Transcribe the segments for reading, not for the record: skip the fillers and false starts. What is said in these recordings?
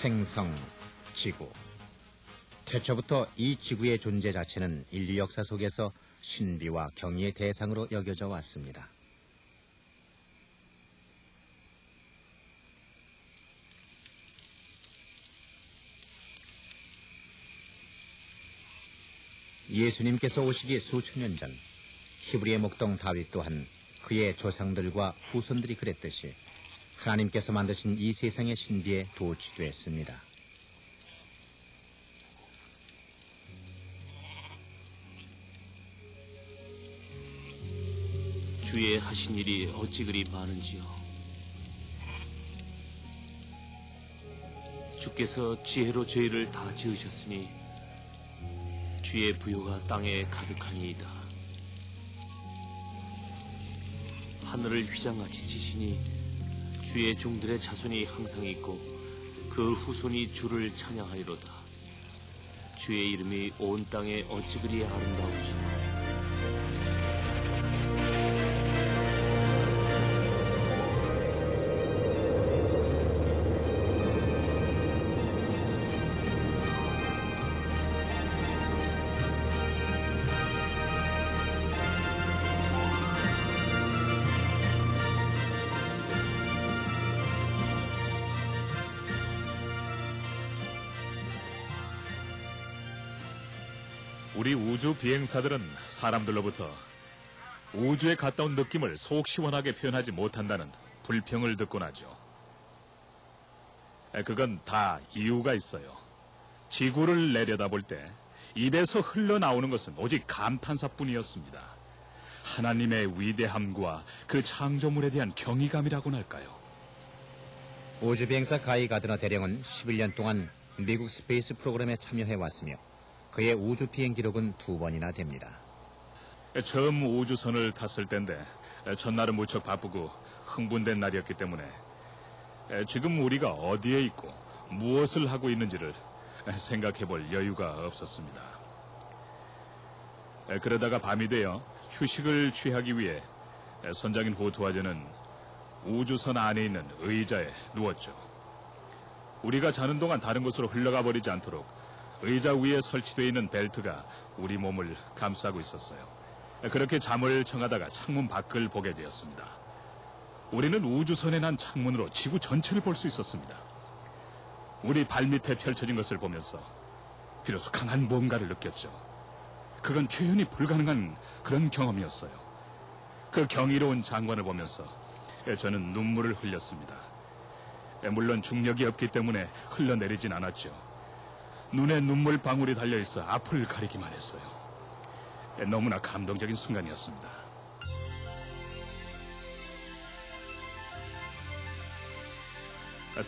행성, 지구. 태초부터 이 지구의 존재 자체는 인류 역사 속에서 신비와 경이의 대상으로 여겨져 왔습니다. 예수님께서 오시기 수천 년 전 히브리의 목동 다윗 또한 그의 조상들과 후손들이 그랬듯이 하나님께서 만드신 이 세상의 신비에 도취됐습니다. 주의 하신 일이 어찌 그리 많은지요. 주께서 지혜로 죄를 다 지으셨으니 주의 부요가 땅에 가득하니이다. 하늘을 휘장같이 치시니 주의 종들의 자손이 항상 있고 그 후손이 주를 찬양하리로다. 주의 이름이 온 땅에 어찌 그리 아름다운지. 우리 우주 비행사들은 사람들로부터 우주에 갔다 온 느낌을 속 시원하게 표현하지 못한다는 불평을 듣곤 하죠. 그건 다 이유가 있어요. 지구를 내려다볼 때 입에서 흘러나오는 것은 오직 감탄사뿐이었습니다. 하나님의 위대함과 그 창조물에 대한 경이감이라고나 할까요? 우주 비행사 가이 가드너 대령은 11년 동안 미국 스페이스 프로그램에 참여해왔으며 그의 우주 비행 기록은 2번이나 됩니다. 처음 우주선을 탔을 때인데 전날은 무척 바쁘고 흥분된 날이었기 때문에 지금 우리가 어디에 있고 무엇을 하고 있는지를 생각해볼 여유가 없었습니다. 그러다가 밤이 되어 휴식을 취하기 위해 선장인 호트와저는 우주선 안에 있는 의자에 누웠죠. 우리가 자는 동안 다른 곳으로 흘러가 버리지 않도록 의자 위에 설치되어 있는 벨트가 우리 몸을 감싸고 있었어요. 그렇게 잠을 청하다가 창문 밖을 보게 되었습니다. 우리는 우주선에 난 창문으로 지구 전체를 볼 수 있었습니다. 우리 발밑에 펼쳐진 것을 보면서 비로소 강한 뭔가를 느꼈죠. 그건 표현이 불가능한 그런 경험이었어요. 그 경이로운 장관을 보면서 저는 눈물을 흘렸습니다. 물론 중력이 없기 때문에 흘러내리진 않았죠. 눈에 눈물 방울이 달려있어 앞을 가리기만 했어요. 너무나 감동적인 순간이었습니다.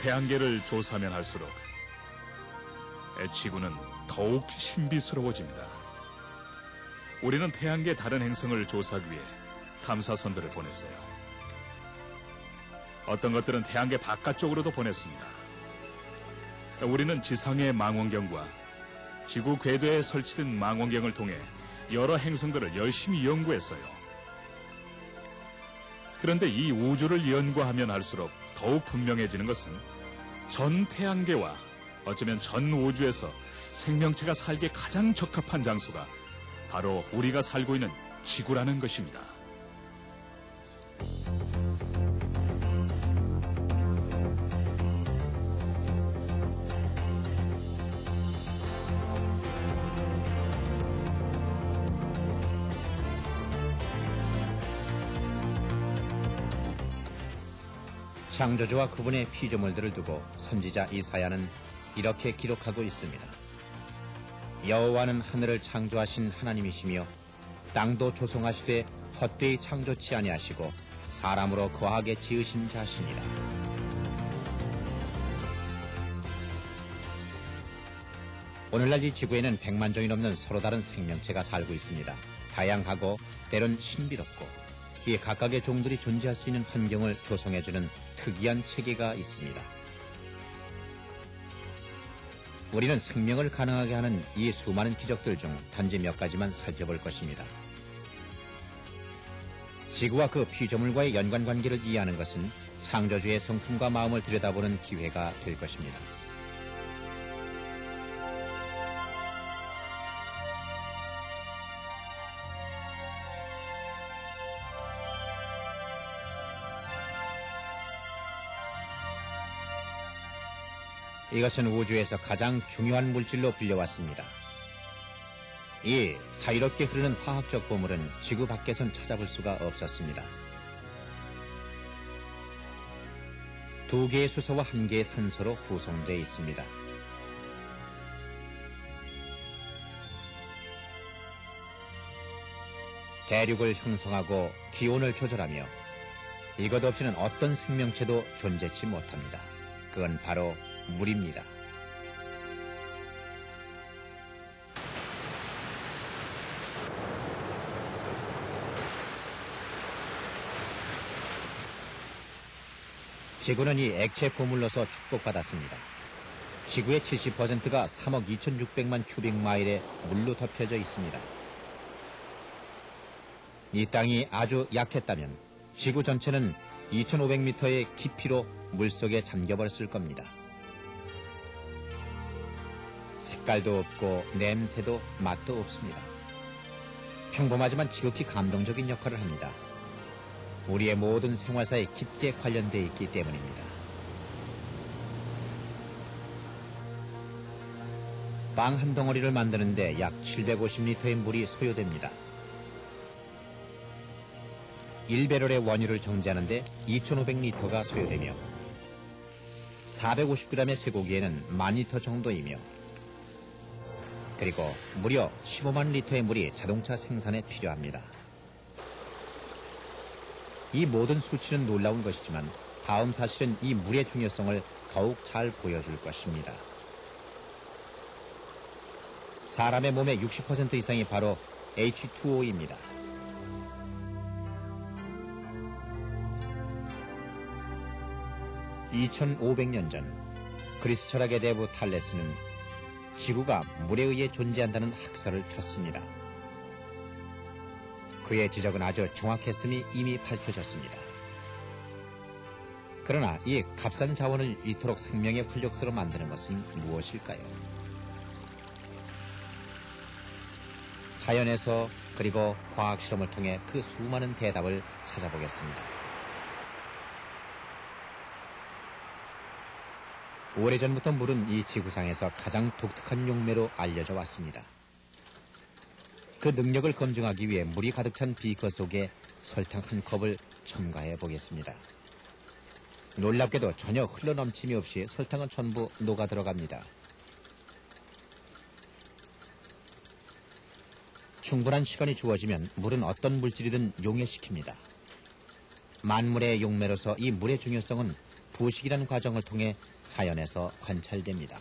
태양계를 조사하면 할수록 지구는 더욱 신비스러워집니다. 우리는 태양계 다른 행성을 조사하기 위해 탐사선들을 보냈어요. 어떤 것들은 태양계 바깥쪽으로도 보냈습니다. 우리는 지상의 망원경과 지구 궤도에 설치된 망원경을 통해 여러 행성들을 열심히 연구했어요. 그런데 이 우주를 연구하면 할수록 더욱 분명해지는 것은 전 태양계와 어쩌면 전 우주에서 생명체가 살기에 가장 적합한 장소가 바로 우리가 살고 있는 지구라는 것입니다. 창조주와 그분의 피조물들을 두고 선지자 이사야는 이렇게 기록하고 있습니다. 여호와는 하늘을 창조하신 하나님이시며 땅도 조성하시되 헛되이 창조치 아니하시고 사람으로 거하게 지으신 자시니라. 오늘날 이 지구에는 100만 종이 넘는 서로 다른 생명체가 살고 있습니다. 다양하고 때론 신비롭고 이 각각의 종들이 존재할 수 있는 환경을 조성해주는 특이한 체계가 있습니다. 우리는 생명을 가능하게 하는 이 수많은 기적들 중 단지 몇 가지만 살펴볼 것입니다. 지구와 그 피조물과의 연관관계를 이해하는 것은 창조주의 성품과 마음을 들여다보는 기회가 될 것입니다. 이것은 우주에서 가장 중요한 물질로 불려왔습니다. 이 자유롭게 흐르는 화학적 보물은 지구 밖에선 찾아볼 수가 없었습니다. 2개의 수소와 1개의 산소로 구성되어 있습니다. 대륙을 형성하고 기온을 조절하며 이것 없이는 어떤 생명체도 존재치 못합니다. 그건 바로 물입니다. 지구는 이 액체 보물로서 축복받았습니다. 지구의 70%가 3억 2,600만 큐빅마일의 물로 덮여져 있습니다. 이 땅이 아주 약했다면 지구 전체는 2,500m의 깊이로 물속에 잠겨버렸을 겁니다. 색깔도 없고 냄새도 맛도 없습니다. 평범하지만 지극히 감동적인 역할을 합니다. 우리의 모든 생활사에 깊게 관련되어 있기 때문입니다. 빵 한 덩어리를 만드는데 약 750리터의 물이 소요됩니다. 1배럴의 원유를 정제하는데 2,500리터가 소요되며 450g의 쇠고기에는 10,000리터 정도이며 그리고 무려 15만 리터의 물이 자동차 생산에 필요합니다. 이 모든 수치는 놀라운 것이지만 다음 사실은 이 물의 중요성을 더욱 잘 보여줄 것입니다. 사람의 몸의 60% 이상이 바로 H2O입니다. (2500년) 전 그리스 철학의 대부 탈레스는 지구가 물에 의해 존재한다는 학설을 폈습니다. 그의 지적은 아주 정확했음이 이미 밝혀졌습니다. 그러나 이 값싼 자원을 이토록 생명의 활력소로 만드는 것은 무엇일까요? 자연에서 그리고 과학 실험을 통해 그 수많은 대답을 찾아보겠습니다. 오래전부터 물은 이 지구상에서 가장 독특한 용매로 알려져 왔습니다. 그 능력을 검증하기 위해 물이 가득 찬 비커 속에 설탕 한 컵을 첨가해 보겠습니다. 놀랍게도 전혀 흘러넘침이 없이 설탕은 전부 녹아 들어갑니다. 충분한 시간이 주어지면 물은 어떤 물질이든 용해시킵니다. 만물의 용매로서 이 물의 중요성은 부식이라는 과정을 통해 자연에서 관찰됩니다.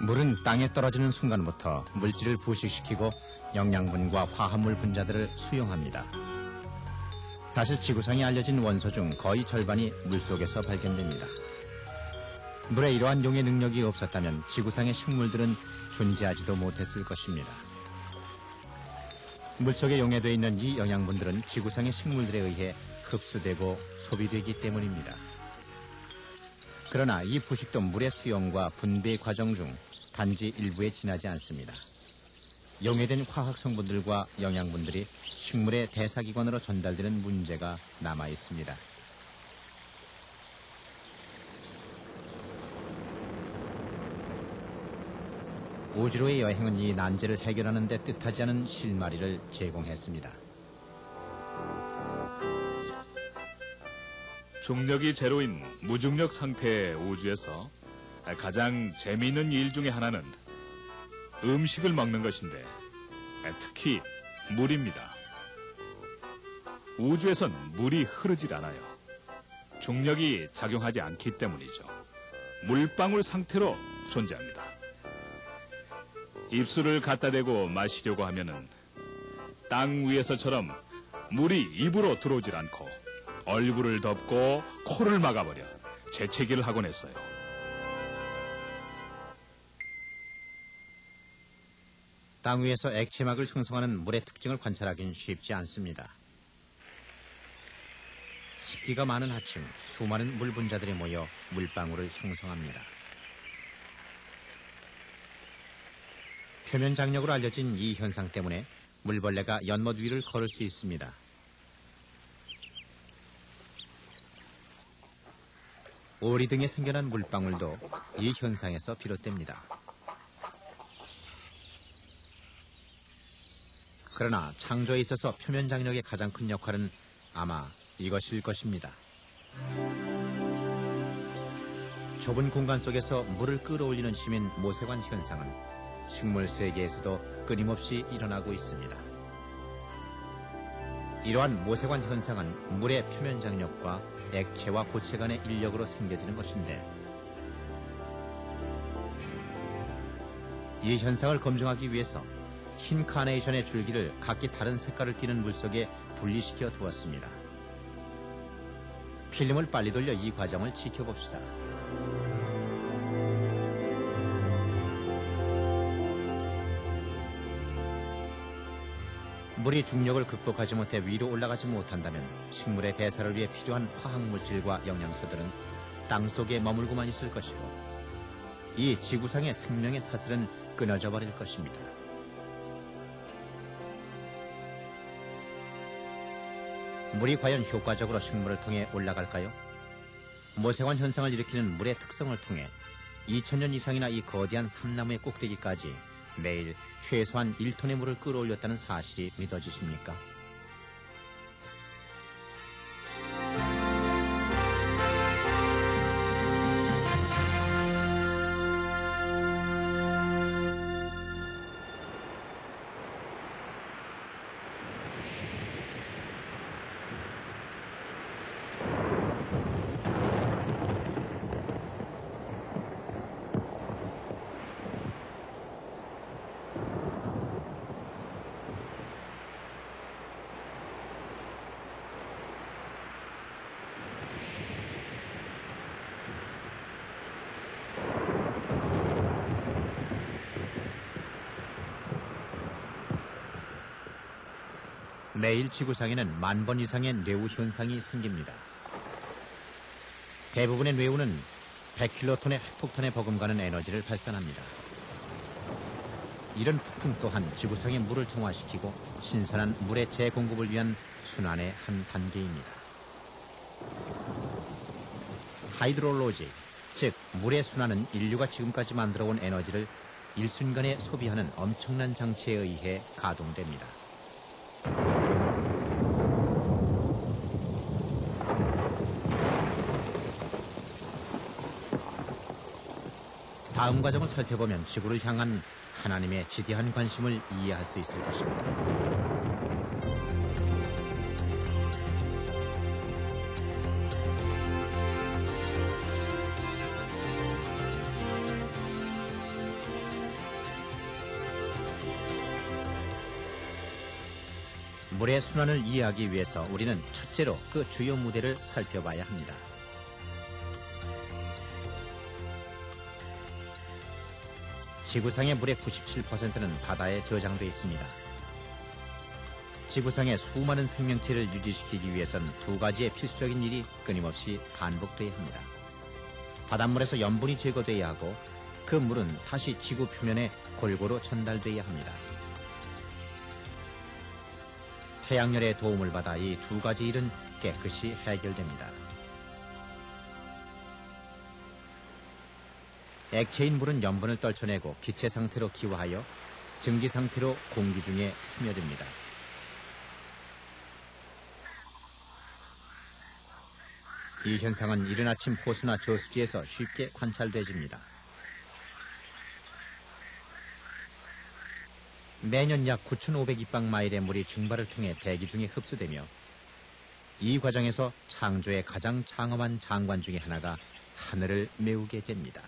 물은 땅에 떨어지는 순간부터 물질을 부식시키고 영양분과 화합물 분자들을 수용합니다. 사실 지구상에 알려진 원소 중 거의 절반이 물속에서 발견됩니다. 물에 이러한 용의 능력이 없었다면 지구상의 식물들은 존재하지도 못했을 것입니다. 물속에 용해되어 있는 이 영양분들은 지구상의 식물들에 의해 흡수되고 소비되기 때문입니다. 그러나 이 부식도 물의 수용과 분배 과정 중 단지 일부에 지나지 않습니다. 용해된 화학 성분들과 영양분들이 식물의 대사기관으로 전달되는 문제가 남아 있습니다. 우주로의 여행은 이 난제를 해결하는 데 뜻하지 않은 실마리를 제공했습니다. 중력이 제로인 무중력 상태의 우주에서 가장 재미있는 일 중에 하나는 음식을 먹는 것인데 특히 물입니다. 우주에선 물이 흐르질 않아요. 중력이 작용하지 않기 때문이죠. 물방울 상태로 존재합니다. 입술을 갖다 대고 마시려고 하면은 땅 위에서처럼 물이 입으로 들어오질 않고 얼굴을 덮고 코를 막아버려 재채기를 하곤 했어요. 땅 위에서 액체막을 형성하는 물의 특징을 관찰하기는 쉽지 않습니다. 습기가 많은 하층 수많은 물 분자들이 모여 물방울을 형성합니다. 표면 장력으로 알려진 이 현상 때문에 물벌레가 연못 위를 걸을 수 있습니다. 오리 등에 생겨난 물방울도 이 현상에서 비롯됩니다. 그러나 창조에 있어서 표면 장력의 가장 큰 역할은 아마 이것일 것입니다. 좁은 공간 속에서 물을 끌어올리는 힘인 모세관 현상은 식물 세계에서도 끊임없이 일어나고 있습니다. 이러한 모세관 현상은 물의 표면 장력과 액체와 고체 간의 인력으로 생겨지는 것인데, 이 현상을 검증하기 위해서 흰 카네이션의 줄기를 각기 다른 색깔을 띠는 물속에 분리시켜 두었습니다. 필름을 빨리 돌려 이 과정을 지켜봅시다. 물이 중력을 극복하지 못해 위로 올라가지 못한다면 식물의 대사를 위해 필요한 화학물질과 영양소들은 땅속에 머물고만 있을 것이고, 이 지구상의 생명의 사슬은 끊어져 버릴 것입니다. 물이 과연 효과적으로 식물을 통해 올라갈까요? 모세관 현상을 일으키는 물의 특성을 통해 2000년 이상이나 이 거대한 삼나무의 꼭대기까지 매일 최소한 1톤의 물을 끌어올렸다는 사실이 믿어지십니까? 매일 지구상에는 10,000번 이상의 뇌우 현상이 생깁니다. 대부분의 뇌우는 100킬로톤의 핵폭탄에 버금가는 에너지를 발산합니다. 이런 폭풍 또한 지구상의 물을 정화시키고 신선한 물의 재공급을 위한 순환의 한 단계입니다. 하이드롤로지, 즉 물의 순환은 인류가 지금까지 만들어온 에너지를 일순간에 소비하는 엄청난 장치에 의해 가동됩니다. 다음 과정을 살펴보면 지구를 향한 하나님의 지대한 관심을 이해할 수 있을 것입니다. 물의 순환을 이해하기 위해서 우리는 첫째로 그 주요 무대를 살펴봐야 합니다. 지구상의 물의 97%는 바다에 저장되어 있습니다. 지구상의 수많은 생명체를 유지시키기 위해선 두 가지의 필수적인 일이 끊임없이 반복돼야 합니다. 바닷물에서 염분이 제거돼야 하고 그 물은 다시 지구 표면에 골고루 전달돼야 합니다. 태양열의 도움을 받아 이 두 가지 일은 깨끗이 해결됩니다. 액체인 물은 염분을 떨쳐내고 기체 상태로 기화하여 증기 상태로 공기 중에 스며듭니다. 이 현상은 이른 아침 호수나 저수지에서 쉽게 관찰되집니다. 매년 약 9,500입방마일의 물이 증발을 통해 대기 중에 흡수되며, 이 과정에서 창조의 가장 장엄한 장관 중에 하나가 하늘을 메우게 됩니다.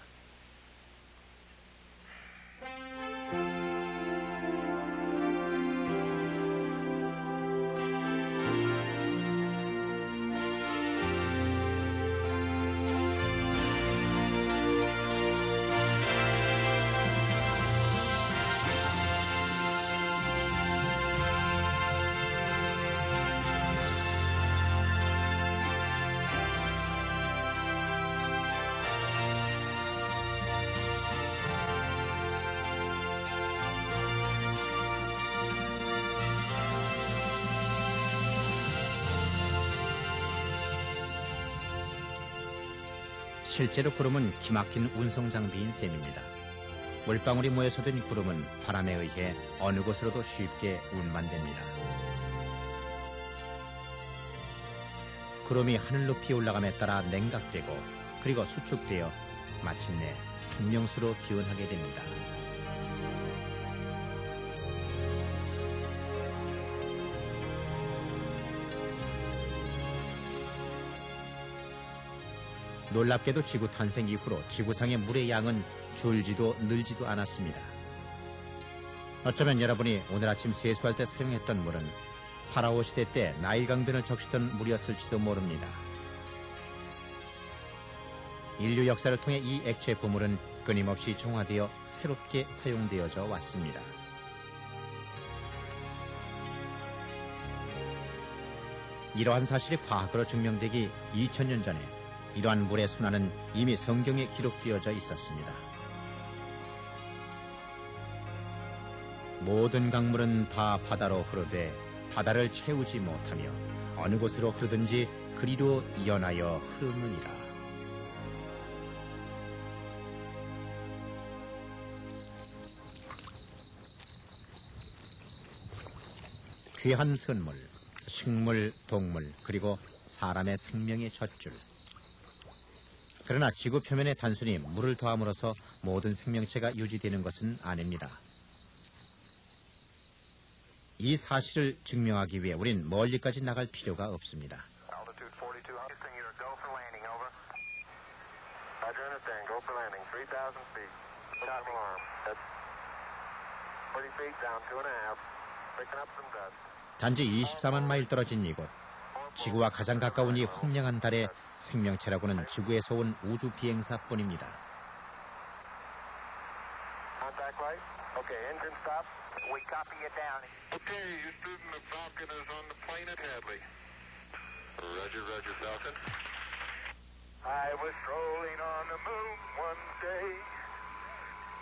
실제로 구름은 기막힌 운송장비인 셈입니다. 물방울이 모여서 된 구름은 바람에 의해 어느 곳으로도 쉽게 운반됩니다. 구름이 하늘 높이 올라감에 따라 냉각되고 그리고 수축되어 마침내 생명수로 기원하게 됩니다. 놀랍게도 지구 탄생 이후로 지구상의 물의 양은 줄지도 늘지도 않았습니다. 어쩌면 여러분이 오늘 아침 세수할 때 사용했던 물은 파라오 시대 때 나일 강변을 적시던 물이었을지도 모릅니다. 인류 역사를 통해 이 액체 보물은 끊임없이 정화되어 새롭게 사용되어져 왔습니다. 이러한 사실이 과학으로 증명되기 2000년 전에 이러한 물의 순환은 이미 성경에 기록되어져 있었습니다. 모든 강물은 다 바다로 흐르되 바다를 채우지 못하며 어느 곳으로 흐르든지 그리로 이어나여 흐르느니라. 귀한 선물, 식물, 동물, 그리고 사람의 생명의 젖줄. 그러나 지구 표면에 단순히 물을 더함으로써 모든 생명체가 유지되는 것은 아닙니다. 이 사실을 증명하기 위해 우린 멀리까지 나갈 필요가 없습니다. 단지 24만 마일 떨어진 이곳, 지구와 가장 가까운 이 황량한 달에 생명체라고는 지구에서 온 우주 비행사뿐입니다. I was strolling on the moon one day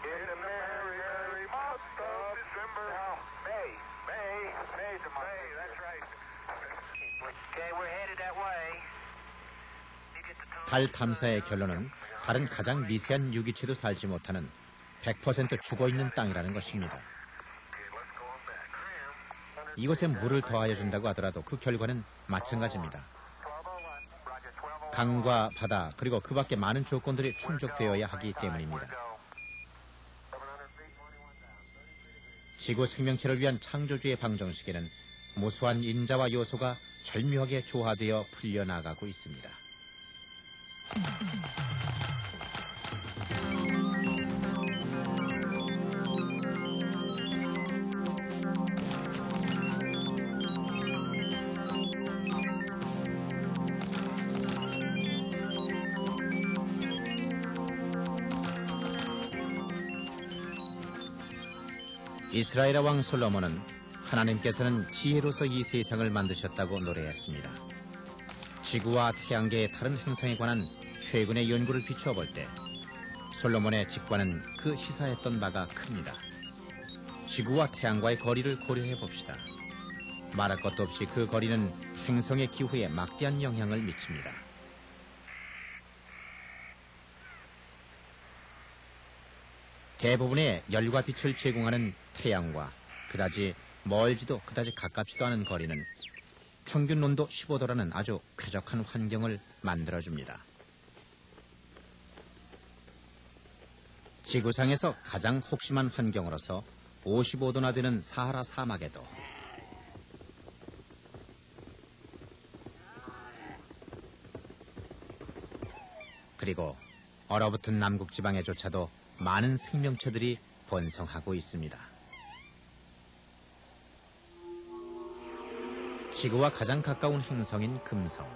in a merry, merry month of December. May, that's right. Okay, we're headed that way. 달 탐사의 결론은 달은 가장 미세한 유기체도 살지 못하는 100% 죽어있는 땅이라는 것입니다. 이곳에 물을 더하여 준다고 하더라도 그 결과는 마찬가지입니다. 강과 바다 그리고 그 밖에 많은 조건들이 충족되어야 하기 때문입니다. 지구 생명체를 위한 창조주의 방정식에는 무수한 인자와 요소가 절묘하게 조화되어 풀려나가고 있습니다. 이스라엘의 왕 솔로몬은 하나님께서는 지혜로서 이 세상을 만드셨다고 노래했습니다. 지구와 태양계의 다른 행성에 관한 최근의 연구를 비추어볼 때 솔로몬의 직관은 그 시사했던 바가 큽니다. 지구와 태양과의 거리를 고려해 봅시다. 말할 것도 없이 그 거리는 행성의 기후에 막대한 영향을 미칩니다. 대부분의 열과 빛을 제공하는 태양과 그다지 멀지도 그다지 가깝지도 않은 거리는 평균 온도 15도라는 아주 쾌적한 환경을 만들어줍니다. 지구상에서 가장 혹심한 환경으로서 55도나 되는 사하라 사막에도 그리고 얼어붙은 남극 지방에조차도 많은 생명체들이 번성하고 있습니다. 지구와 가장 가까운 행성인 금성.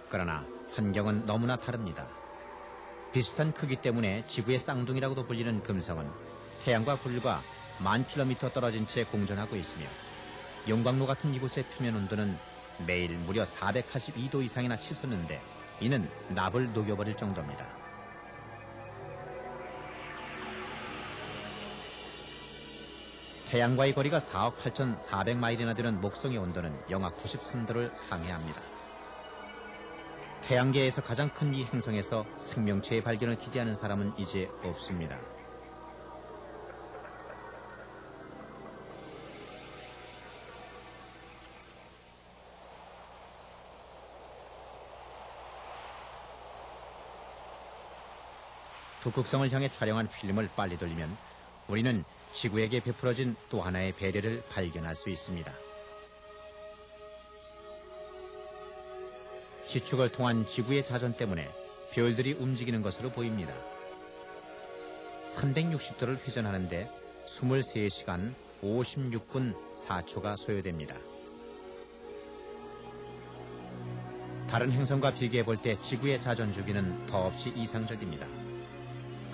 그러나 환경은 너무나 다릅니다. 비슷한 크기 때문에 지구의 쌍둥이라고도 불리는 금성은 태양과 불과 1000km 떨어진 채 공존하고 있으며 용광로 같은 이곳의 표면 온도는 매일 무려 482도 이상이나 치솟는데 이는 납을 녹여버릴 정도입니다. 태양과의 거리가 4억 8,400마일이나 되는 목성의 온도는 영하 93도를 상회합니다. 태양계에서 가장 큰 이 행성에서 생명체의 발견을 기대하는 사람은 이제 없습니다. 북극성을 향해 촬영한 필름을 빨리 돌리면 우리는 지구에게 베풀어진 또 하나의 배려를 발견할 수 있습니다. 지축을 통한 지구의 자전 때문에 별들이 움직이는 것으로 보입니다. 360도를 회전하는데 23시간 56분 4초가 소요됩니다. 다른 행성과 비교해 볼 때 지구의 자전 주기는 더없이 이상적입니다.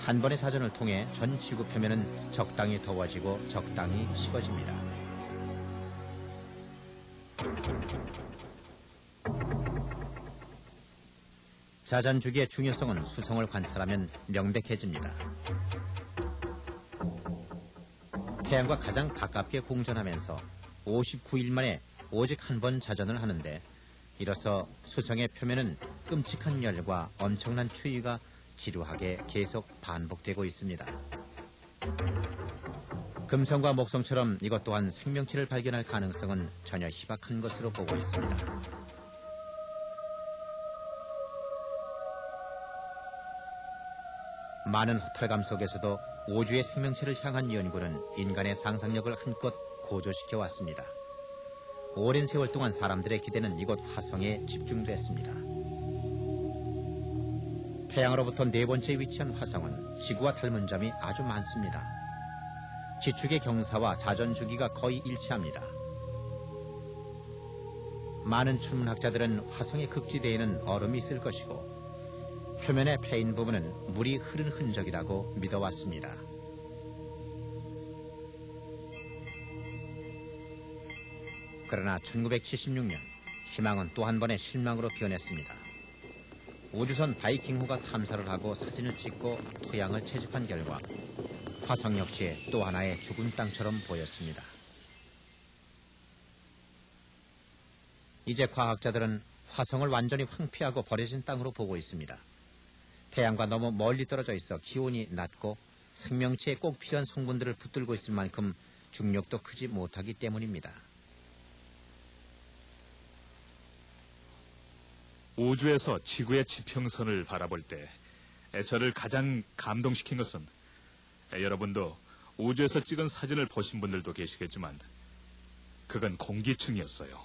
한 번의 자전을 통해 전 지구 표면은 적당히 더워지고 적당히 식어집니다. 자전 주기의 중요성은 수성을 관찰하면 명백해집니다. 태양과 가장 가깝게 공전하면서 59일 만에 오직 한 번 자전을 하는데 이로써 수성의 표면은 끔찍한 열과 엄청난 추위가 지루하게 계속 반복되고 있습니다. 금성과 목성처럼 이것 또한 생명체를 발견할 가능성은 전혀 희박한 것으로 보고 있습니다. 많은 허탈감 속에서도 우주의 생명체를 향한 연구는 인간의 상상력을 한껏 고조시켜 왔습니다. 오랜 세월 동안 사람들의 기대는 이곳 화성에 집중됐습니다. 태양으로부터 네 번째 위치한 화성은 지구와 닮은 점이 아주 많습니다. 지축의 경사와 자전 주기가 거의 일치합니다. 많은 천문학자들은 화성의 극지대에는 얼음이 있을 것이고 표면에 패인 부분은 물이 흐른 흔적이라고 믿어왔습니다. 그러나 1976년 희망은 또 한 번의 실망으로 변했습니다. 우주선 바이킹호가 탐사를 하고 사진을 찍고 토양을 채집한 결과 화성 역시 또 하나의 죽은 땅처럼 보였습니다. 이제 과학자들은 화성을 완전히 황폐하고 버려진 땅으로 보고 있습니다. 태양과 너무 멀리 떨어져 있어 기온이 낮고 생명체에 꼭 필요한 성분들을 붙들고 있을 만큼 중력도 크지 못하기 때문입니다. 우주에서 지구의 지평선을 바라볼 때 저를 가장 감동시킨 것은 여러분도 우주에서 찍은 사진을 보신 분들도 계시겠지만 그건 공기층이었어요.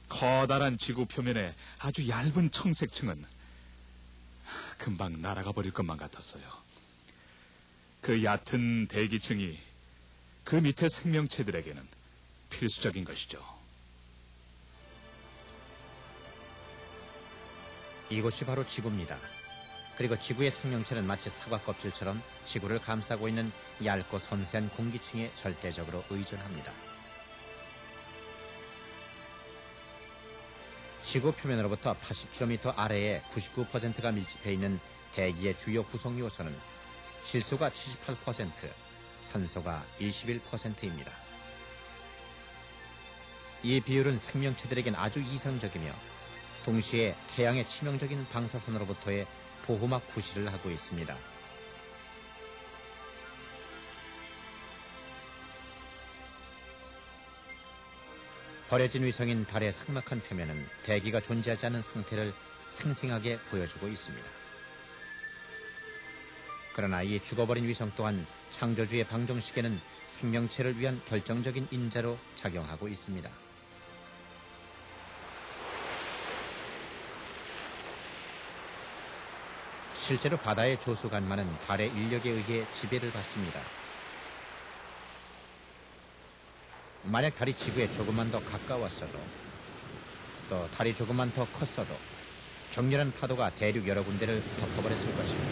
커다란 지구 표면에 아주 얇은 청색층은 금방 날아가 버릴 것만 같았어요. 그 얕은 대기층이 그 밑에 생명체들에게는 필수적인 것이죠. 이곳이 바로 지구입니다. 그리고 지구의 생명체는 마치 사과 껍질처럼 지구를 감싸고 있는 얇고 섬세한 공기층에 절대적으로 의존합니다. 지구 표면으로부터 80km 아래에 99%가 밀집해 있는 대기의 주요 구성 요소는 질소가 78%, 산소가 21%입니다. 이 비율은 생명체들에겐 아주 이상적이며 동시에 태양의 치명적인 방사선으로부터의 보호막 구실을 하고 있습니다. 버려진 위성인 달의 삭막한 표면은 대기가 존재하지 않은 상태를 생생하게 보여주고 있습니다. 그러나 이 죽어버린 위성 또한 창조주의 방정식에는 생명체를 위한 결정적인 인자로 작용하고 있습니다. 실제로 바다의 조수간만은 달의 인력에 의해 지배를 받습니다. 만약 달이 지구에 조금만 더 가까웠어도 또 달이 조금만 더 컸어도 격렬한 파도가 대륙 여러 군데를 덮어버렸을 것입니다.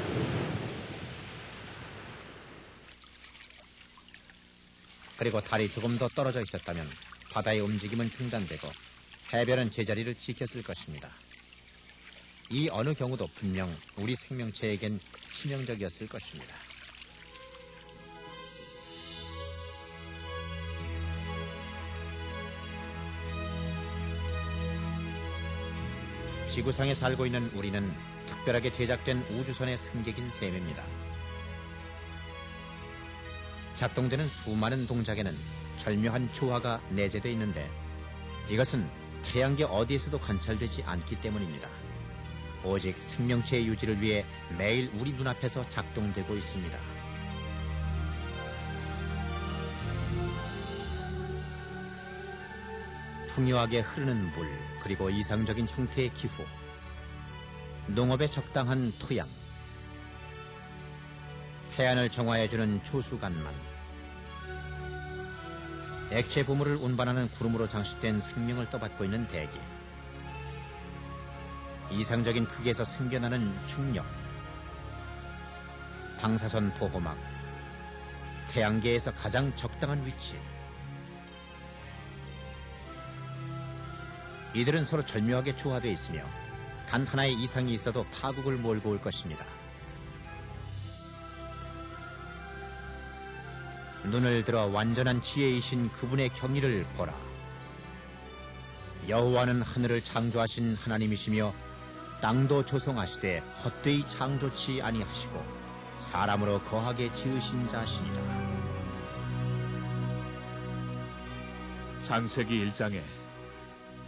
그리고 달이 조금 더 떨어져 있었다면 바다의 움직임은 중단되고 해변은 제자리를 지켰을 것입니다. 이 어느 경우도 분명 우리 생명체에겐 치명적이었을 것입니다. 지구상에 살고 있는 우리는 특별하게 제작된 우주선의 승객인 셈입니다. 작동되는 수많은 동작에는 절묘한 조화가 내재되어 있는데 이것은 태양계 어디에서도 관찰되지 않기 때문입니다. 오직 생명체의 유지를 위해 매일 우리 눈앞에서 작동되고 있습니다. 풍요하게 흐르는 물, 그리고 이상적인 형태의 기후, 농업에 적당한 토양, 해안을 정화해주는 조수간만, 액체 보물을 운반하는 구름으로 장식된 생명을 떠받고 있는 대기, 이상적인 크기에서 생겨나는 중력, 방사선 보호막, 태양계에서 가장 적당한 위치. 이들은 서로 절묘하게 조화되어 있으며 단 하나의 이상이 있어도 파국을 몰고 올 것입니다. 눈을 들어 완전한 지혜이신 그분의 경의를 보라. 여호와는 하늘을 창조하신 하나님이시며 땅도 조성하시되 헛되이 창조치 아니하시고 사람으로 거하게 지으신 자시니라. 창세기 1장에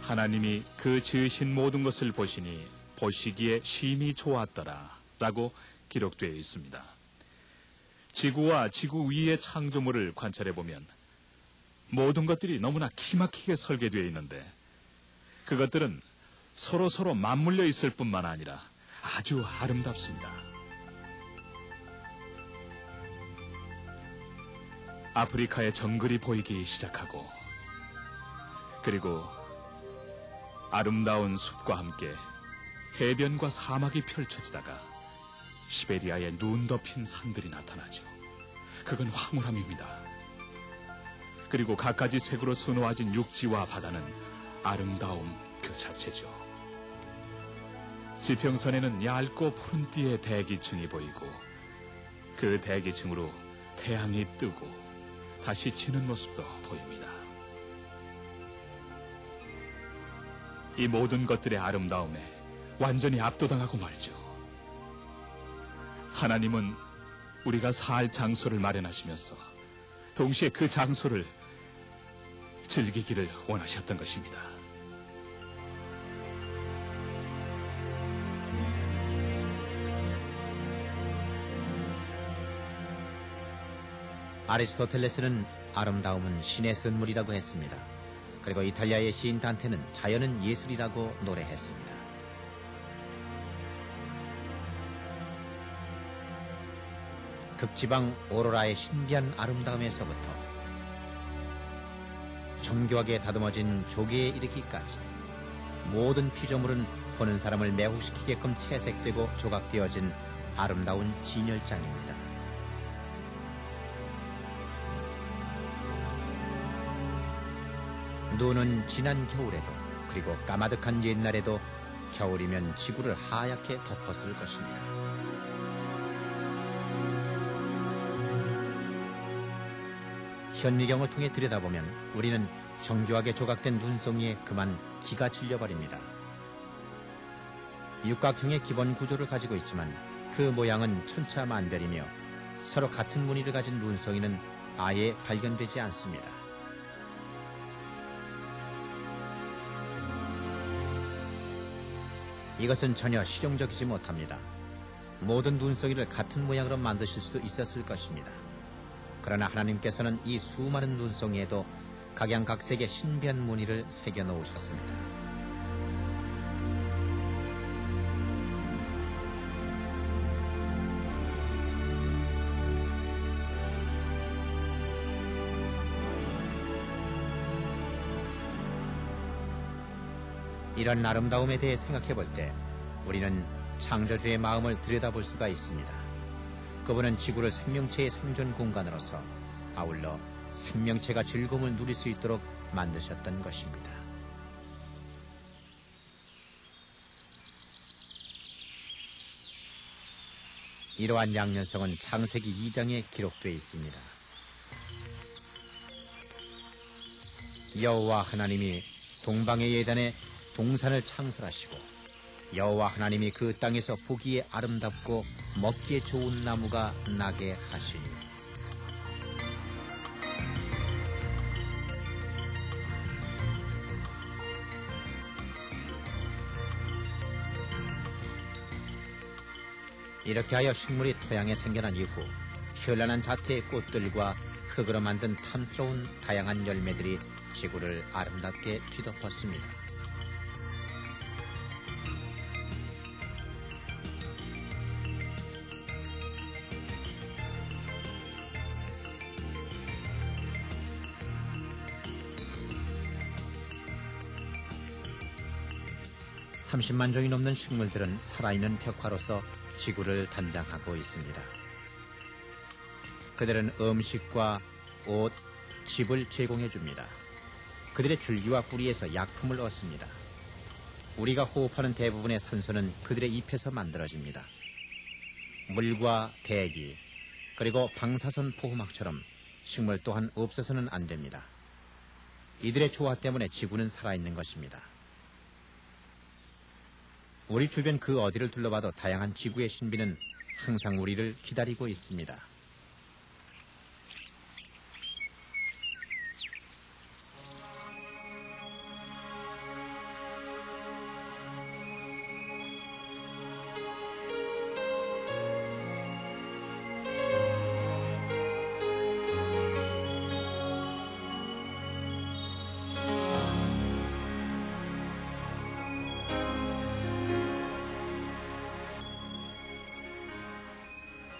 하나님이 그 지으신 모든 것을 보시니 보시기에 심히 좋았더라 라고 기록되어 있습니다. 지구와 지구 위의 창조물을 관찰해보면 모든 것들이 너무나 기막히게 설계되어 있는데 그것들은 서로 맞물려 있을 뿐만 아니라 아주 아름답습니다. 아프리카의 정글이 보이기 시작하고 그리고 아름다운 숲과 함께 해변과 사막이 펼쳐지다가 시베리아의 눈 덮인 산들이 나타나죠. 그건 황홀함입니다. 그리고 갖가지 색으로 수놓아진 육지와 바다는 아름다움 그 자체죠. 지평선에는 얇고 푸른 띠의 대기층이 보이고 그 대기층으로 태양이 뜨고 다시 지는 모습도 보입니다. 이 모든 것들의 아름다움에 완전히 압도당하고 말죠. 하나님은 우리가 살 장소를 마련하시면서 동시에 그 장소를 즐기기를 원하셨던 것입니다. 아리스토텔레스는 아름다움은 신의 선물이라고 했습니다. 그리고 이탈리아의 시인 단테는 자연은 예술이라고 노래했습니다. 극지방 오로라의 신비한 아름다움에서부터 정교하게 다듬어진 조개에 이르기까지 모든 피조물은 보는 사람을 매혹시키게끔 채색되고 조각되어진 아름다운 진열장입니다. 눈은 지난 겨울에도 그리고 까마득한 옛날에도 겨울이면 지구를 하얗게 덮었을 것입니다. 현미경을 통해 들여다보면 우리는 정교하게 조각된 눈송이에 그만 기가 질려버립니다. 육각형의 기본 구조를 가지고 있지만 그 모양은 천차만별이며 서로 같은 무늬를 가진 눈송이는 아예 발견되지 않습니다. 이것은 전혀 실용적이지 못합니다. 모든 눈송이를 같은 모양으로 만드실 수도 있었을 것입니다. 그러나 하나님께서는 이 수많은 눈송이에도 각양각색의 신비한 무늬를 새겨 놓으셨습니다. 이런 아름다움에 대해 생각해 볼 때 우리는 창조주의 마음을 들여다볼 수가 있습니다. 그분은 지구를 생명체의 생존 공간으로서 아울러 생명체가 즐거움을 누릴 수 있도록 만드셨던 것입니다. 이러한 양면성은 창세기 2장에 기록되어 있습니다. 여호와 하나님이 동방의 예단에 동산을 창설하시고 여호와 하나님이 그 땅에서 보기에 아름답고 먹기에 좋은 나무가 나게 하시니 이렇게 하여 식물이 토양에 생겨난 이후 현란한 자태의 꽃들과 흙으로 만든 탐스러운 다양한 열매들이 지구를 아름답게 뒤덮었습니다. (30만) 종이 넘는 식물들은 살아있는 벽화로서 지구를 단장하고 있습니다. 그들은 음식과 옷, 집을 제공해 줍니다. 그들의 줄기와 뿌리에서 약품을 얻습니다. 우리가 호흡하는 대부분의 산소는 그들의 잎에서 만들어집니다. 물과 대기, 그리고 방사선 포호막처럼 식물 또한 없어서는 안 됩니다. 이들의 조화 때문에 지구는 살아있는 것입니다. 우리 주변 그 어디를 둘러봐도 다양한 지구의 신비는 항상 우리를 기다리고 있습니다.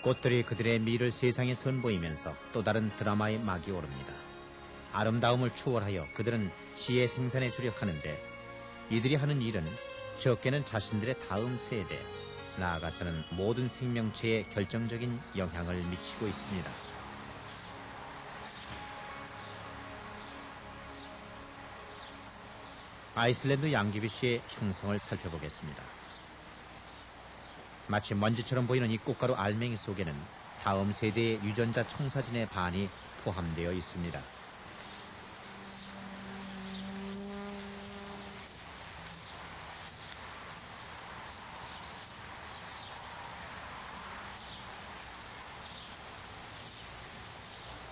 꽃들이 그들의 미를 세상에 선보이면서 또 다른 드라마의 막이 오릅니다. 아름다움을 초월하여 그들은 시의 생산에 주력하는데 이들이 하는 일은 적게는 자신들의 다음 세대, 나아가서는 모든 생명체에 결정적인 영향을 미치고 있습니다. 아이슬란드 양귀비씨의 형성을 살펴보겠습니다. 마치 먼지처럼 보이는 이 꽃가루 알맹이 속에는 다음 세대의 유전자 청사진의 반이 포함되어 있습니다.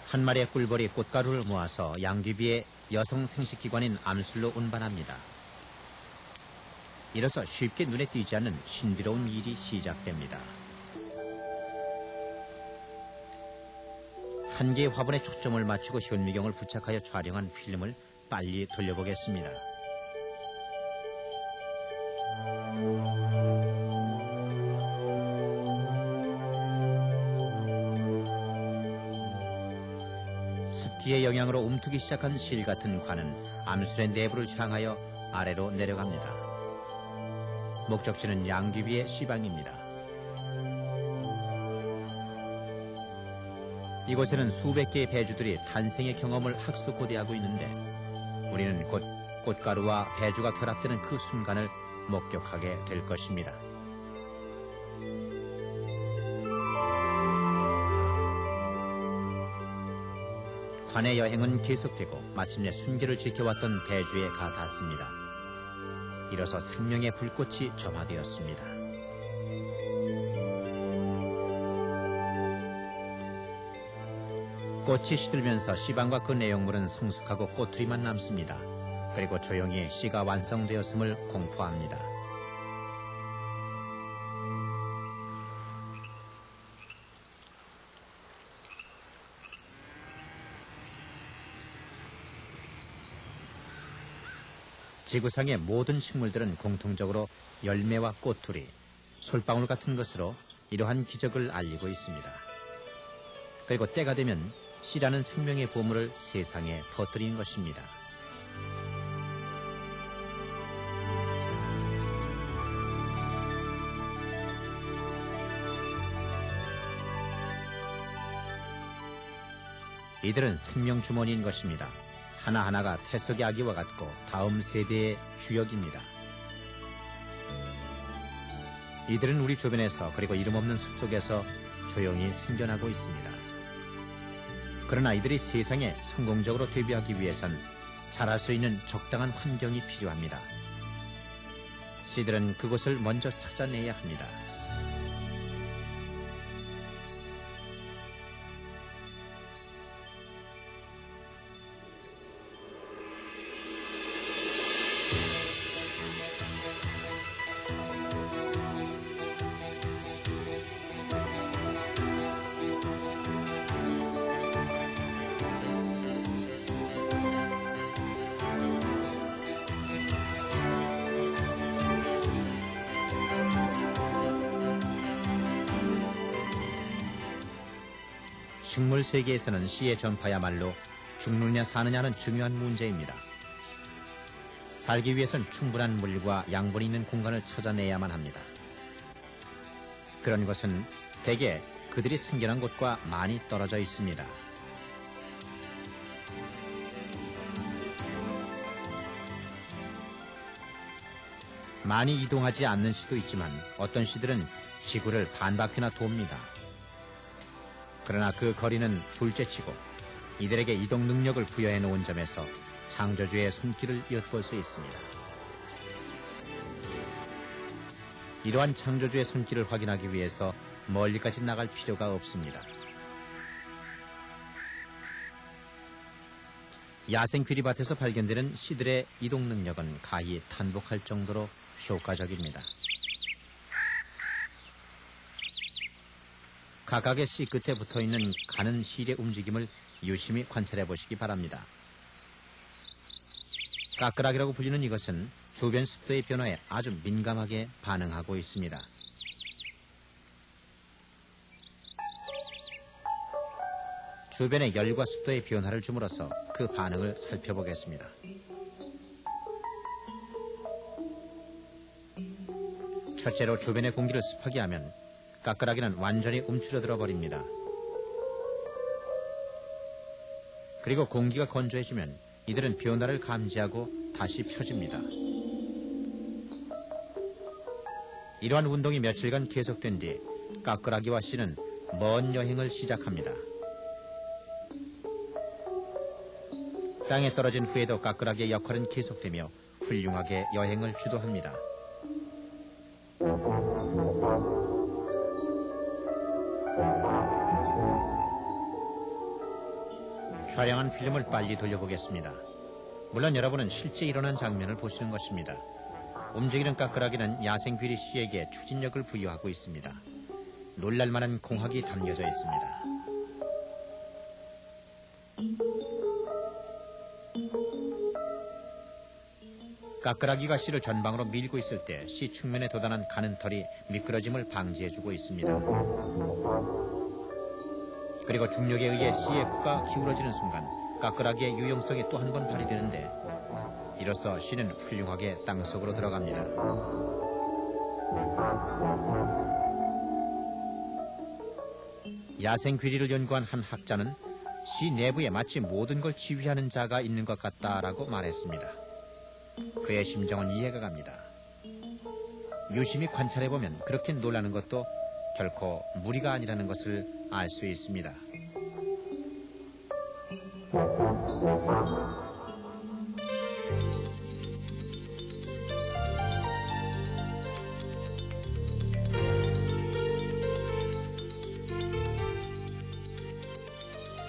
한 마리의 꿀벌이 꽃가루를 모아서 양귀비의 여성 생식기관인 암술로 운반합니다. 이로써 쉽게 눈에 띄지 않는 신비로운 일이 시작됩니다. 한 개의 화분에 초점을 맞추고 현미경을 부착하여 촬영한 필름을 빨리 돌려보겠습니다. 습기의 영향으로 움트기 시작한 실 같은 관은 암술의 내부를 향하여 아래로 내려갑니다. 목적지는 양귀비의 시방입니다. 이곳에는 수백 개의 배주들이 탄생의 경험을 학수고대하고 있는데 우리는 곧 꽃가루와 배주가 결합되는 그 순간을 목격하게 될 것입니다. 관의 여행은 계속되고 마침내 순결을 지켜왔던 배주에 가 닿습니다. 이로써 생명의 불꽃이 점화되었습니다. 꽃이 시들면서 씨방과 그 내용물은 성숙하고 꼬투리만 남습니다. 그리고 조용히 씨가 완성되었음을 공포합니다. 지구상의 모든 식물들은 공통적으로 열매와 꼬투리, 솔방울 같은 것으로 이러한 기적을 알리고 있습니다. 그리고 때가 되면 씨라는 생명의 보물을 세상에 퍼뜨리는 것입니다. 이들은 생명 주머니인 것입니다. 하나하나가 태석의 아기와 같고 다음 세대의 주역입니다. 이들은 우리 주변에서 그리고 이름 없는 숲속에서 조용히 생겨나고 있습니다. 그러나 이들이 세상에 성공적으로 데뷔하기 위해선 자랄 수 있는 적당한 환경이 필요합니다. 씨들은 그곳을 먼저 찾아내야 합니다. 식물 세계에서는 씨의 전파야말로 죽느냐 사느냐는 중요한 문제입니다. 살기 위해선 충분한 물과 양분이 있는 공간을 찾아내야만 합니다. 그런 것은 대개 그들이 생겨난 곳과 많이 떨어져 있습니다. 많이 이동하지 않는 씨도 있지만 어떤 씨들은 지구를 반바퀴나 돕니다. 그러나 그 거리는 둘째치고 이들에게 이동 능력을 부여해 놓은 점에서 창조주의 손길을 엿볼 수 있습니다. 이러한 창조주의 손길을 확인하기 위해서 멀리까지 나갈 필요가 없습니다. 야생 귀리밭에서 발견되는 씨들의 이동 능력은 가히 탄복할 정도로 효과적입니다. 각각의 씨 끝에 붙어있는 가는 실의 움직임을 유심히 관찰해 보시기 바랍니다. 까끄라기라고 불리는 이것은 주변 습도의 변화에 아주 민감하게 반응하고 있습니다. 주변의 열과 습도의 변화를 줌으로써 그 반응을 살펴보겠습니다. 첫째로 주변의 공기를 습하게 하면 까끄라기는 완전히 움츠러들어 버립니다. 그리고 공기가 건조해지면 이들은 변화를 감지하고 다시 펴집니다. 이러한 운동이 며칠간 계속된 뒤 까끄라기와 씨는 먼 여행을 시작합니다. 땅에 떨어진 후에도 까끄라기의 역할은 계속되며 훌륭하게 여행을 주도합니다. 촬영한 필름을 빨리 돌려보겠습니다. 물론 여러분은 실제 일어난 장면을 보시는 것입니다. 움직이는 까끄라기는 야생 귀리 씨에게 추진력을 부여하고 있습니다. 놀랄만한 공학이 담겨져 있습니다. 까끄라기가 씨를 전방으로 밀고 있을 때 씨 측면에 돋아난 가는 털이 미끄러짐을 방지해주고 있습니다. 그리고 중력에 의해 씨의 코가 기울어지는 순간 까끄라기의 유용성이 또 한 번 발휘되는데 이로써 씨는 훌륭하게 땅속으로 들어갑니다. 야생 귀리를 연구한 한 학자는 씨 내부에 마치 모든 걸 지휘하는 자가 있는 것 같다라고 말했습니다. 그의 심정은 이해가 갑니다. 유심히 관찰해보면 그렇게 놀라는 것도 결코 무리가 아니라는 것을 알 수 있습니다.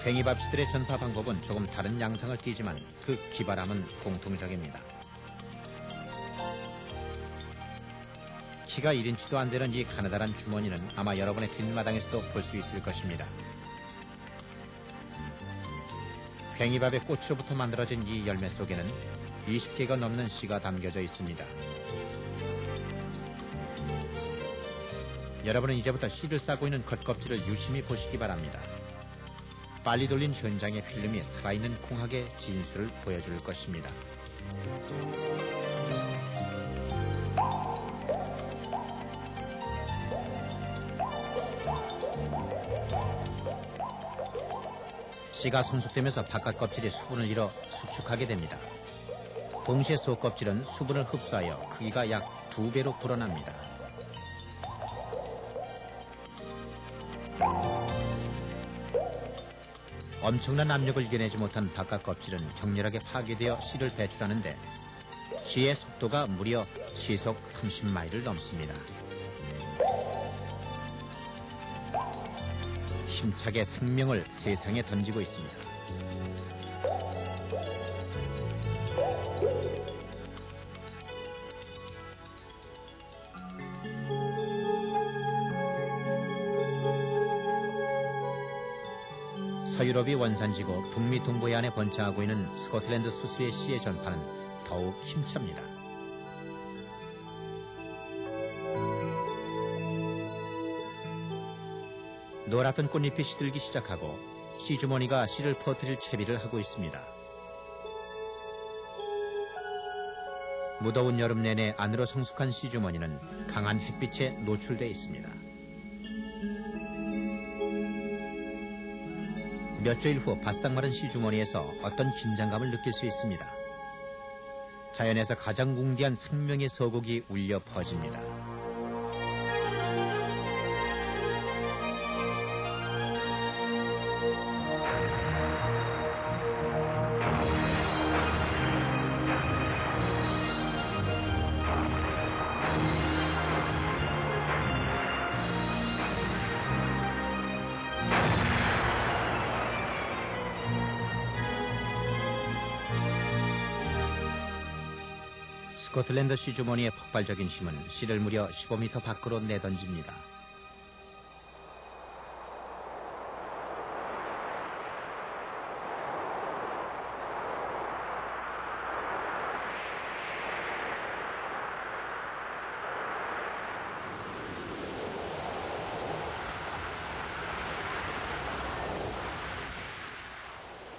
괭이밥씨들의 전파 방법은 조금 다른 양상을 띠지만 그 기발함은 공통적입니다. 키가 1인치도 안 되는 이 가느다란 주머니는 아마 여러분의 뒷마당에서도 볼 수 있을 것입니다. 괭이밥의 꽃으로부터 만들어진 이 열매 속에는 20개가 넘는 씨가 담겨져 있습니다. 여러분은 이제부터 씨를 싸고 있는 겉껍질을 유심히 보시기 바랍니다. 빨리 돌린 현장의 필름이 살아있는 콩학의 진수를 보여줄 것입니다. 씨가 손속되면서 바깥 껍질이 수분을 잃어 수축하게 됩니다. 동시에 속 껍질은 수분을 흡수하여 크기가 약 2배로 불어납니다. 엄청난 압력을 이겨내지 못한 바깥 껍질은 격렬하게 파괴되어 씨를 배출하는데 씨의 속도가 무려 시속 30마일을 넘습니다. 힘차게 생명을 세상에 던지고 있습니다. 서유럽이 원산지고 북미 동부해안에 번창하고 있는 스코틀랜드 수수의 씨의 전파는 더욱 힘찹니다. 노랗던 꽃잎이 시들기 시작하고 씨주머니가 씨를 퍼뜨릴 채비를 하고 있습니다. 무더운 여름 내내 안으로 성숙한 씨주머니는 강한 햇빛에 노출되어 있습니다. 몇 주일 후 바싹 마른 씨주머니에서 어떤 긴장감을 느낄 수 있습니다. 자연에서 가장 궁디한 생명의 서곡이 울려 퍼집니다. 스코틀랜드 씨주머니의 폭발적인 힘은 씨를 무려 15m 밖으로 내던집니다.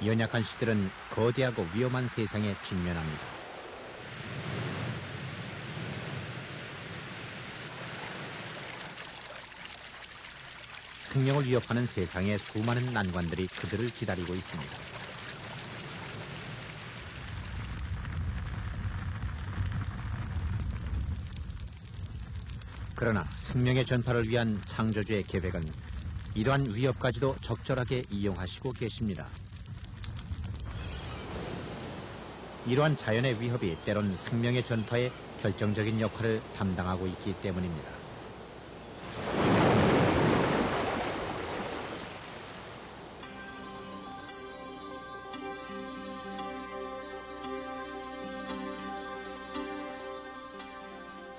연약한 씨들은 거대하고 위험한 세상에 직면합니다. 생명을 위협하는 세상의 수많은 난관들이 그들을 기다리고 있습니다. 그러나 생명의 전파를 위한 창조주의 계획은 이러한 위협까지도 적절하게 이용하시고 계십니다. 이러한 자연의 위협이 때론 생명의 전파에 결정적인 역할을 담당하고 있기 때문입니다.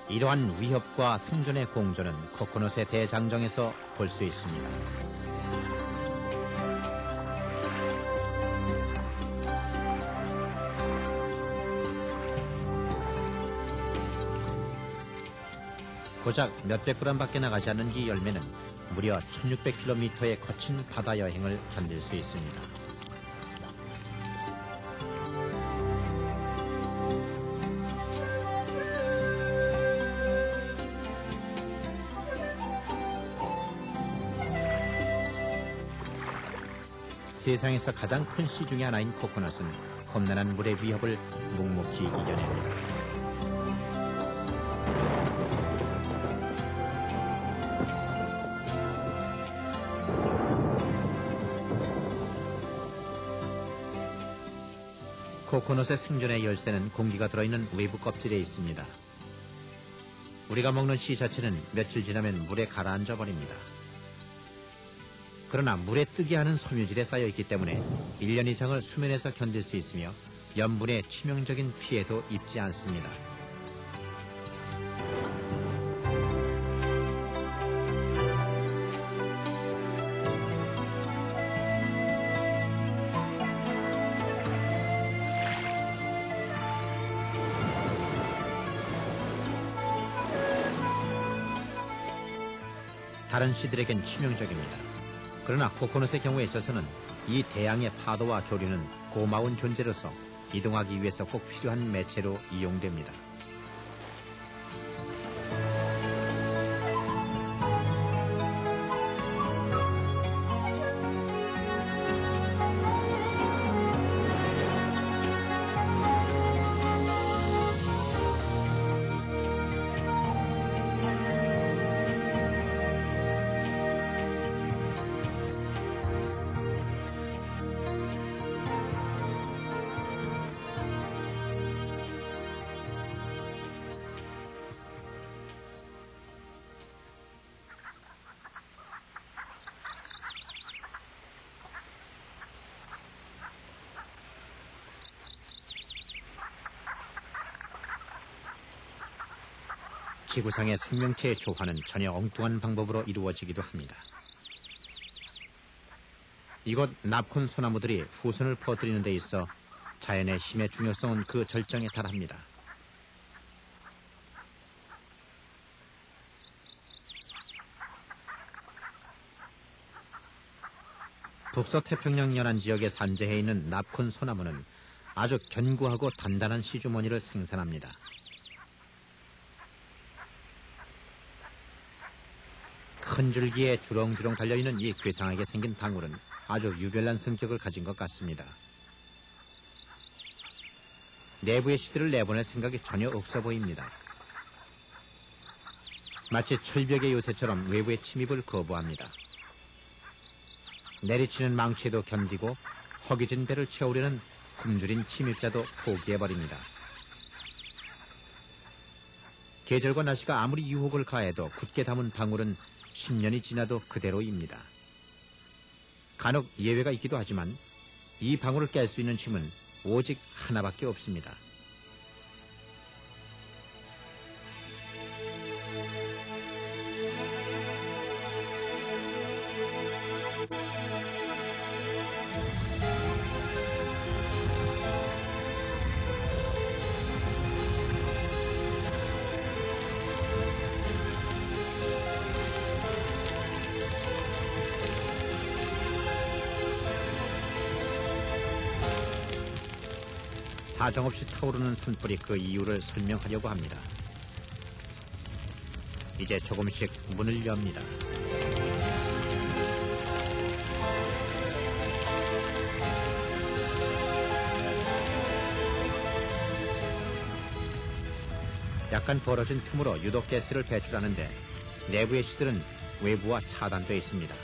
이러한 위협과 생존의 공존은 코코넛의 대장정에서 볼 수 있습니다. 고작 몇백 그램밖에 나가지 않는 이 열매는 무려 1600km의 거친 바다 여행을 견딜 수 있습니다. 세상에서 가장 큰 씨 중에 하나인 코코넛은 험난한 물의 위협을 묵묵히 이겨냅니다. 코코넛의 생존의 열쇠는 공기가 들어있는 외부 껍질에 있습니다. 우리가 먹는 씨 자체는 며칠 지나면 물에 가라앉아 버립니다. 그러나 물에 뜨게 하는 섬유질에 쌓여있기 때문에 1년 이상을 수면에서 견딜 수 있으며 염분에 치명적인 피해도 입지 않습니다. 다른 씨들에겐 치명적입니다. 그러나 코코넛의 경우에 있어서는 이 대양의 파도와 조류는 고마운 존재로서 이동하기 위해서 꼭 필요한 매체로 이용됩니다. 지구상의 생명체의 조화는 전혀 엉뚱한 방법으로 이루어지기도 합니다. 이곳 납콘 소나무들이 후손을 퍼뜨리는 데 있어 자연의 힘의 중요성은 그 절정에 달합니다. 북서태평양 연안 지역에 산재해 있는 납콘 소나무는 아주 견고하고 단단한 시주머니를 생산합니다. 큰 줄기에 주렁주렁 달려있는 이 괴상하게 생긴 방울은 아주 유별난 성격을 가진 것 같습니다. 내부의 시들을 내보낼 생각이 전혀 없어 보입니다. 마치 철벽의 요새처럼 외부의 침입을 거부합니다. 내리치는 망치에도 견디고 허기진 배를 채우려는 굶주린 침입자도 포기해버립니다. 계절과 날씨가 아무리 유혹을 가해도 굳게 담은 방울은 10년이 지나도 그대로입니다. 간혹 예외가 있기도 하지만 이 방울을 깰 수 있는 힘은 오직 하나밖에 없습니다. 사정없이 타오르는 산불이 그 이유를 설명하려고 합니다. 이제 조금씩 문을 엽니다. 약간 벌어진 틈으로 유독 가스를 배출하는데 내부의 시들은 외부와 차단되어 있습니다.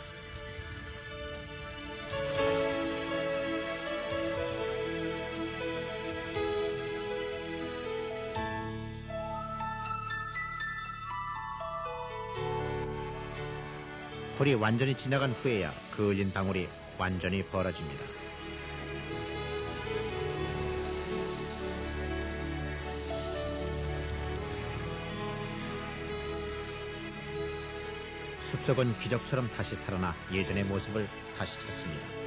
불이 완전히 지나간 후에야 그을린 방울이 완전히 벌어집니다. 숲속은 기적처럼 다시 살아나 예전의 모습을 다시 찾습니다.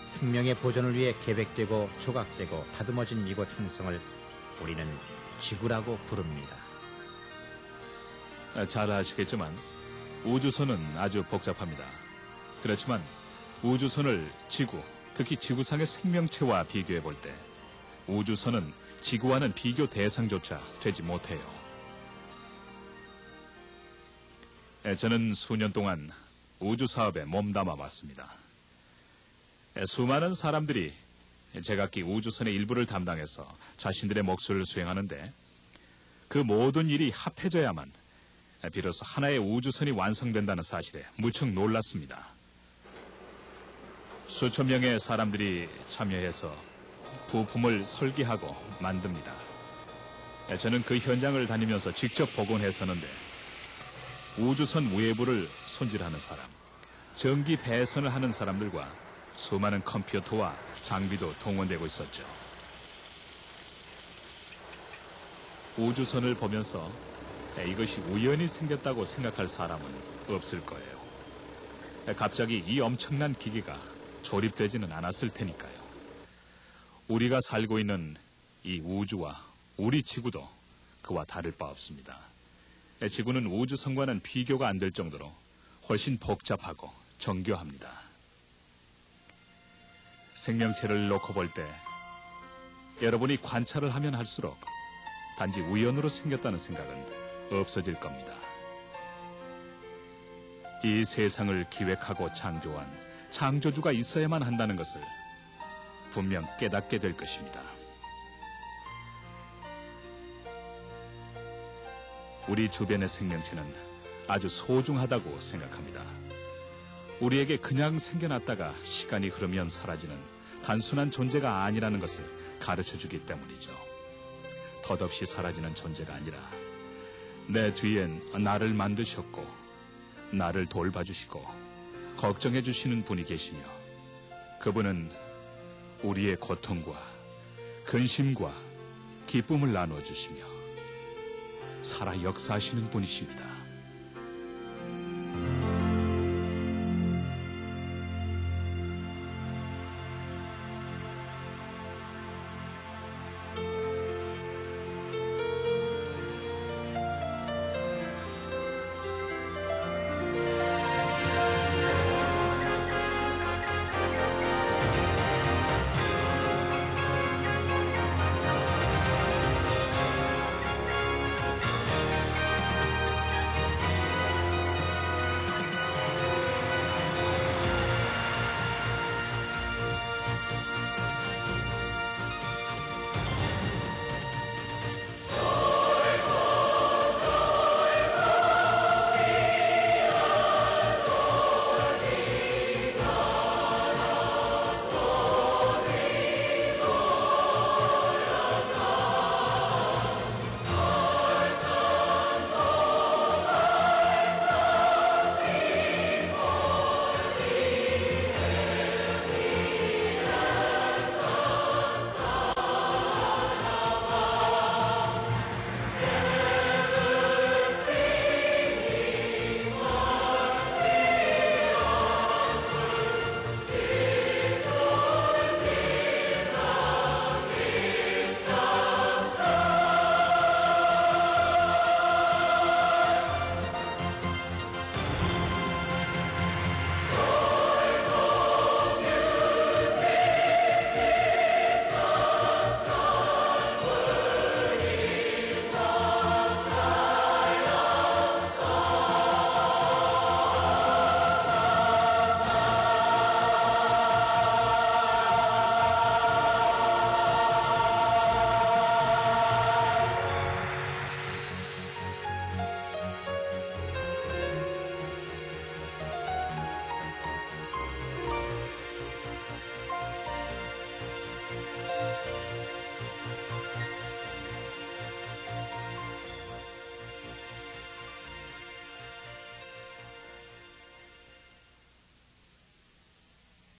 생명의 보존을 위해 계획되고 조각되고 다듬어진 이곳 행성을 우리는 지구라고 부릅니다. 잘 아시겠지만 우주선은 아주 복잡합니다. 그렇지만 우주선을 지구, 특히 지구상의 생명체와 비교해 볼 때 우주선은 지구와는 비교 대상조차 되지 못해요. 저는 수년 동안 우주 사업에 몸담아 왔습니다. 수많은 사람들이 제각기 우주선의 일부를 담당해서 자신들의 몫을 수행하는데 그 모든 일이 합해져야만 비로소 하나의 우주선이 완성된다는 사실에 무척 놀랐습니다. 수천 명의 사람들이 참여해서 부품을 설계하고 만듭니다. 저는 그 현장을 다니면서 직접 보곤 했었는데 우주선 외부를 손질하는 사람, 전기 배선을 하는 사람들과 수많은 컴퓨터와 장비도 동원되고 있었죠. 우주선을 보면서 이것이 우연히 생겼다고 생각할 사람은 없을 거예요. 갑자기 이 엄청난 기계가 조립되지는 않았을 테니까요. 우리가 살고 있는 이 우주와 우리 지구도 그와 다를 바 없습니다. 지구는 우주선과는 비교가 안 될 정도로 훨씬 복잡하고 정교합니다. 생명체를 놓고 볼 때 여러분이 관찰을 하면 할수록 단지 우연으로 생겼다는 생각은 없어질 겁니다. 이 세상을 기획하고 창조한 창조주가 있어야만 한다는 것을 분명 깨닫게 될 것입니다. 우리 주변의 생명체는 아주 소중하다고 생각합니다. 우리에게 그냥 생겨났다가 시간이 흐르면 사라지는 단순한 존재가 아니라는 것을 가르쳐주기 때문이죠. 덧없이 사라지는 존재가 아니라 내 뒤엔 나를 만드셨고 나를 돌봐주시고 걱정해주시는 분이 계시며 그분은 우리의 고통과 근심과 기쁨을 나누어주시며 살아 역사하시는 분이십니다.